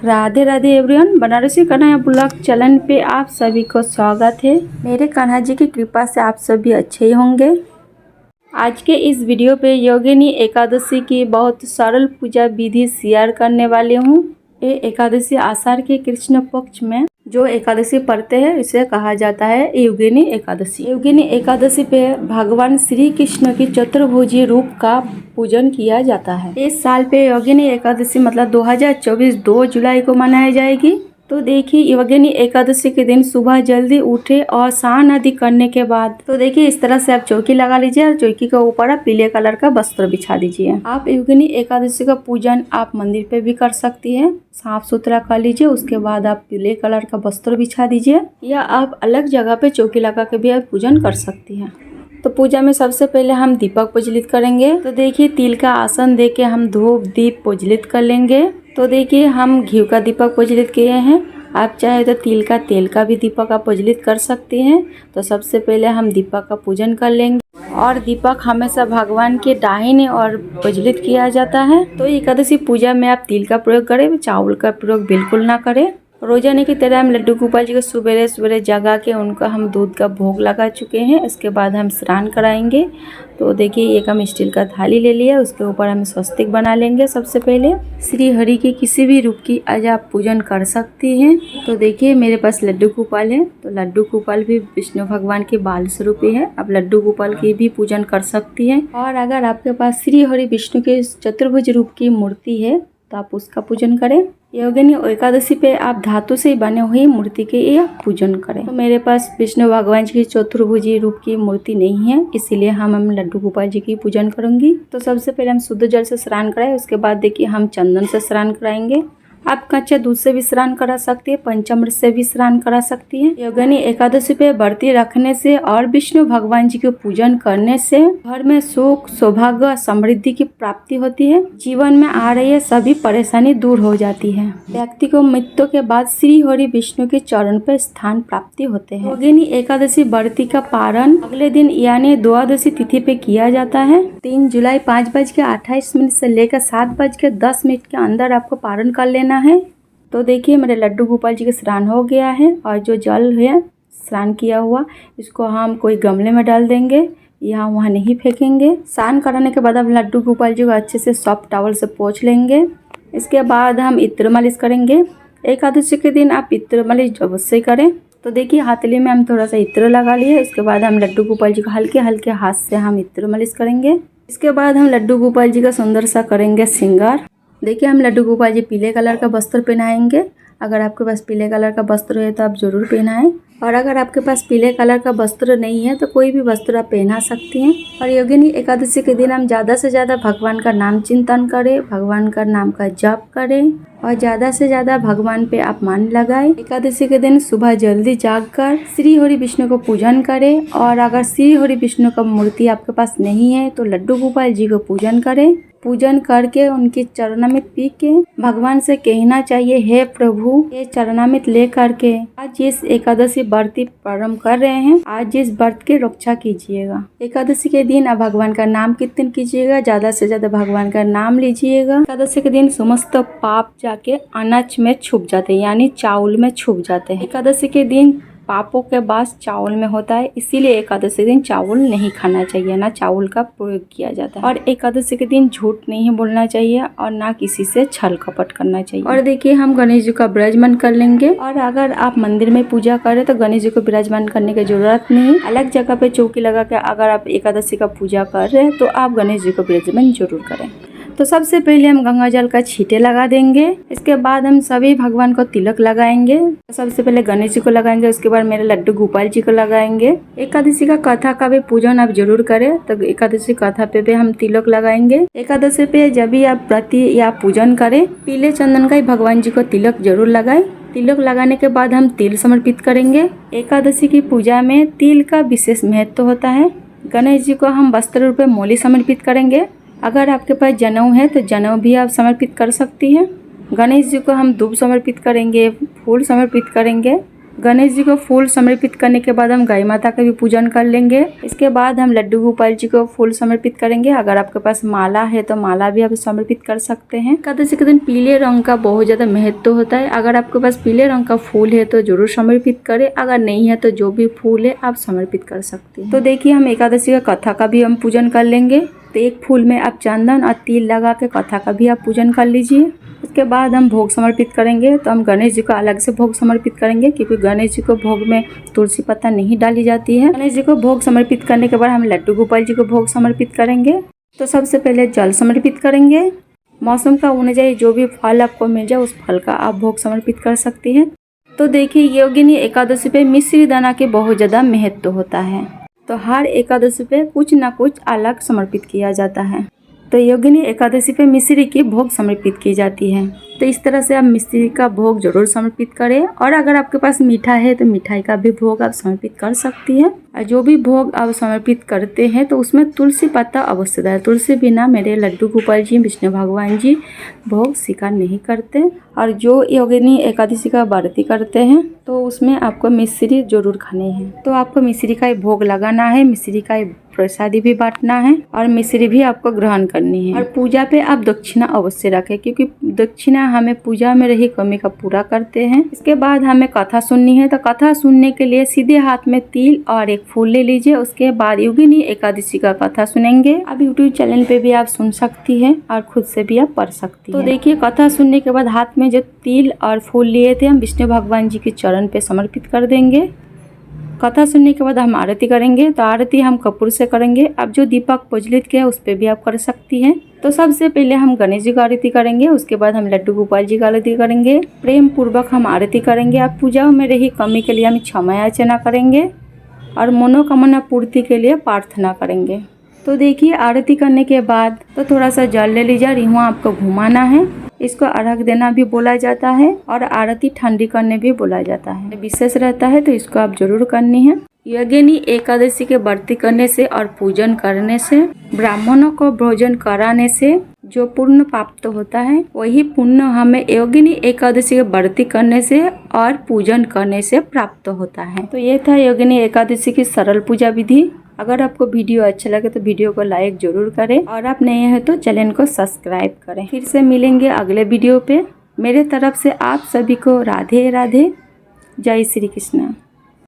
Radhe Radhe everyone, Banarasi Kanhaiya blog channel पे आप सभी को स्वागत है। मेरे कान्हा जी की कृपा से आप सभी अच्छे ही होंगे। आज के इस वीडियो पे योगिनी एकादशी की बहुत सरल पूजा विधि शेयर करने वाली हूँ। ये एकादशी आषाढ़ के कृष्ण पक्ष में जो एकादशी पढ़ते हैं इसे कहा जाता है योगिनी एकादशी। योगिनी एकादशी पे भगवान श्री कृष्ण की चतुर्भुजी रूप का पूजन किया जाता है। इस साल पे योगिनी एकादशी मतलब 2024 2 जुलाई को मनाई जाएगी। तो देखिए योगिनी एकादशी के दिन सुबह जल्दी उठे और स्नान आदि करने के बाद तो देखिए इस तरह से आप चौकी लगा लीजिए और चौकी के ऊपर आप पीले कलर का वस्त्र बिछा दीजिए। आप योगिनी एकादशी का पूजन आप मंदिर पे भी कर सकती हैं। साफ सुथरा कर लीजिए, उसके बाद आप पीले कलर का वस्त्र बिछा दीजिए या आप अलग जगह पे चौकी लगा के भी आप पूजन कर सकती हैं। तो पूजा में सबसे पहले हम दीपक प्रज्वलित करेंगे। तो देखिए तिल का आसन दे के हम धूप दीप प्रज्वलित कर लेंगे। तो देखिए हम घी का दीपक प्रज्वलित किए हैं। आप चाहे तो तिल का तेल का भी दीपक आप प्रज्वलित कर सकते हैं। तो सबसे पहले हम दीपक का पूजन कर लेंगे और दीपक हमेशा भगवान के दाहिने ओर प्रज्वलित किया जाता है। तो एकादशी पूजा में आप तिल का प्रयोग करें, चावल का प्रयोग बिल्कुल ना करें। रोजाना की तरह हम लड्डू गोपाल जी को सवेरे सवेरे जगा के उनका हम दूध का भोग लगा चुके हैं। इसके बाद हम स्नान कराएंगे। तो देखिए एक हम स्टील का थाली ले लिया, उसके ऊपर हम स्वस्तिक बना लेंगे। सबसे पहले श्री हरि के किसी भी रूप की आज आप पूजन कर सकती हैं। तो देखिए मेरे पास लड्डू गोपाल है, तो लड्डू गोपाल भी विष्णु भगवान के बाल स्वरूप है। आप लड्डू गोपाल की भी पूजन कर सकती हैं। और अगर आपके पास श्री हरि विष्णु के चतुर्भुज रूप की मूर्ति है तो आप उसका पूजन करें। योगिनी एकादशी पे आप धातु से बने हुई मूर्ति के ये पूजन करें। तो मेरे पास विष्णु भगवान जी की चतुर्भुजी रूप की मूर्ति नहीं है, इसीलिए हम लड्डू गोपाल जी की पूजन करूंगी। तो सबसे पहले हम शुद्ध जल से स्नान कराएं, उसके बाद देखिए हम चंदन से स्नान कराएंगे। आप कच्चे दूध से भी स्नान करा सकती है, पंचामृत से भी स्नान करा सकती है। योगिनी एकादशी पे व्रती रखने से और विष्णु भगवान जी के पूजन करने से घर में सुख सौभाग्य समृद्धि की प्राप्ति होती है। जीवन में आ रही सभी परेशानी दूर हो जाती है। व्यक्ति को मृत्यु के बाद श्री हरि विष्णु के चरण पर स्थान प्राप्ति होते हैं। योगिनी एकादशी व्रती का पारण अगले दिन यानी द्वादशी तिथि पे किया जाता है। 3 जुलाई 5:28 से लेकर 7:10 के अंदर आपको पारण कर लेना है। तो देखिए मेरे लड्डू गोपाल जी का स्नान हो गया है और जो जल है स्नान किया हुआ इसको हम कोई गमले में डाल देंगे, यहाँ वहाँ नहीं फेंकेंगे। स्नान कराने के बाद हम लड्डू गोपाल जी को अच्छे से सॉफ्ट टॉवल से पोंछ लेंगे। इसके बाद हम इत्र मालिश करेंगे। एकादशी के दिन आप इत्र मालिश अवश्य करें। तो देखिए हथेली में हम थोड़ा सा इत्र लगा लिए। इसके बाद हम लड्डू गोपाल जी को हल्के हल्के हाथ से हम इत्र मालिश करेंगे। इसके बाद हम लड्डू गोपाल जी का सुंदर सा करेंगे श्रृंगार। देखिए हम लड्डू गोपाल जी पीले कलर का वस्त्र पहनाएंगे। अगर आपके पास पीले कलर का वस्त्र है तो आप जरूर पहनाएं, और अगर आपके पास पीले कलर का वस्त्र नहीं है तो कोई भी वस्त्र आप पहना सकती हैं। और योगिनी एकादशी के दिन हम ज़्यादा से ज़्यादा भगवान का नाम चिंतन करें, भगवान का नाम का जप करें और ज़्यादा से ज़्यादा भगवान पे आप मन लगाएं। एकादशी के दिन सुबह जल्दी जागकर श्री हरि विष्णु को पूजन करें। और अगर श्री हरि विष्णु का मूर्ति आपके पास नहीं है तो लड्डू गोपाल जी को पूजन करें। पूजन करके उनके चरणामृत पी के भगवान से कहना चाहिए, हे प्रभु ये चरणामृत ले करके आज इस एकादशी व्रती प्रारंभ कर रहे हैं, आज इस व्रत की रक्षा कीजिएगा। एकादशी के दिन आप भगवान का नाम कीर्तन कीजिएगा, ज्यादा से ज्यादा भगवान का नाम लीजिएगा। एकादशी के दिन समस्त पाप जाके अनाज में छुप जाते हैं, यानी चावल में छुप जाते हैं। एकादशी के दिन पापों के वास चावल में होता है, इसीलिए एकादशी दिन चावल नहीं खाना चाहिए, ना चावल का प्रयोग किया जाता है। और एकादशी के दिन झूठ नहीं बोलना चाहिए और ना किसी से छल कपट करना चाहिए। और देखिए हम गणेश जी का विराजमान कर लेंगे। और अगर आप मंदिर में पूजा करें तो गणेश जी को विराजमान करने की जरूरत नहीं। अलग जगह पे चौकी लगा के अगर आप एकादशी का पूजा कर रहे हैं तो आप गणेश जी को विराजमान जरूर करें। तो सबसे पहले हम गंगा जल का छींटे लगा देंगे। इसके बाद हम सभी भगवान को तिलक लगाएंगे। सबसे पहले गणेश जी को लगाएंगे, उसके बाद मेरे लड्डू गोपाल जी को लगाएंगे। एकादशी का कथा का भी पूजन आप जरूर करें। तो एकादशी कथा पे भी हम तिलक लगाएंगे। एकादशी पे जब भी आप व्रती या पूजन करें पीले चंदन का ही भगवान जी को तिलक जरूर लगाए। तिलक लगाने के बाद हम तिल समर्पित करेंगे। एकादशी की पूजा में तिल का विशेष महत्व होता है। गणेश जी को हम वस्त्र रूप में मोली समर्पित करेंगे। अगर आपके पास जनेऊ है तो जनेऊ भी आप समर्पित कर सकती हैं। गणेश जी को हम दूब समर्पित करेंगे, फूल समर्पित करेंगे। गणेश जी को फूल समर्पित करने के बाद हम गाय माता का भी पूजन कर लेंगे। इसके बाद हम लड्डू गोपाल जी को फूल समर्पित करेंगे। अगर आपके पास माला है तो माला भी आप समर्पित कर सकते हैं। एकादशी के दिन पीले रंग का बहुत ज्यादा महत्व होता है। अगर आपके पास पीले रंग का फूल है तो जरूर समर्पित करें, अगर नहीं है तो जो भी फूल है आप समर्पित कर सकते हैं। तो देखिए हम एकादशी का कथा का भी हम पूजन कर लेंगे। तो एक फूल में आप चंदन और तिल लगा के कथा का भी आप पूजन कर लीजिए। उसके बाद हम भोग समर्पित करेंगे। तो हम गणेश जी को अलग से भोग समर्पित करेंगे, क्योंकि गणेश जी को भोग में तुलसी पत्ता नहीं डाली जाती है। गणेश जी को भोग समर्पित करने के बाद हम लड्डू गोपाल जी को भोग समर्पित करेंगे। तो सबसे पहले जल समर्पित करेंगे। मौसम का अनुযায়ী जो भी फल आपको मिल जाए उस फल का आप भोग समर्पित कर सकती हैं। तो देखिए योगिनी एकादशी पे मिश्री दाना के बहुत ज़्यादा महत्व होता है। तो हर एकादशी पे कुछ ना कुछ अलग समर्पित किया जाता है। तो योगिनी एकादशी पे मिश्री की भोग समर्पित की जाती है। तो इस तरह से आप मिश्री का भोग जरूर समर्पित करें। और अगर आपके पास मीठा है तो मिठाई का भी भोग आप समर्पित कर सकती हैं। और जो भी भोग आप समर्पित करते हैं तो उसमें तुलसी पत्ता अवश्य डालें। तुलसी बिना मेरे लड्डू गोपाल जी विष्णु भगवान जी भोग स्वीकार नहीं करते। और जो योगिनी एकादशी का व्रत करते हैं तो उसमें आपको मिश्री जरूर खानी है। तो आपको मिश्री का भोग लगाना है, मिश्री का प्रसादी भी बांटना है और मिश्री भी आपको ग्रहण करनी है। और पूजा पे आप दक्षिणा अवश्य रखें, क्योंकि दक्षिणा हमें पूजा में रही कमी का पूरा करते हैं। इसके बाद हमें कथा सुननी है। तो कथा सुनने के लिए सीधे हाथ में तिल और एक फूल ले लीजिए। उसके बाद योगिनी एकादशी का कथा सुनेंगे। अब यूट्यूब चैनल पे भी आप सुन सकती है और खुद से भी आप पढ़ सकती है। तो देखिए कथा सुनने के बाद हाथ में जो तिल और फूल लिए थे हम विष्णु भगवान जी के चरण पे समर्पित कर देंगे। कथा सुनने के बाद हम आरती करेंगे। तो आरती हम कपूर से करेंगे। अब जो दीपक प्रज्वलित किया उस पर भी आप कर सकती हैं। तो सबसे पहले हम गणेश जी की आरती करेंगे, उसके बाद हम लड्डू गोपाल जी की आरती करेंगे। प्रेम पूर्वक हम आरती करेंगे। आप पूजा में रही कमी के लिए हम क्षमा याचना करेंगे और मनोकामना पूर्ति के लिए प्रार्थना करेंगे। तो देखिए आरती करने के बाद तो थोड़ा सा जल ले लीजिए और यूँ आपको घुमाना है। इसको अर्घ देना भी बोला जाता है और आरती ठंडी करने भी बोला जाता है। विशेष रहता है तो इसको आप जरूर करनी है। योगिनी एकादशी के व्रत करने से और पूजन करने से, ब्राह्मणों को भोजन कराने से जो पुण्य प्राप्त होता है वही पुण्य हमें योगिनी एकादशी के व्रत करने से और पूजन करने से प्राप्त होता है। तो ये था योगिनी एकादशी की सरल पूजा विधि। अगर आपको वीडियो अच्छा लगे तो वीडियो को लाइक जरूर करें और आप नए हैं तो चैनल को सब्सक्राइब करें। फिर से मिलेंगे अगले वीडियो पे। मेरे तरफ से आप सभी को राधे राधे, जय श्री कृष्ण।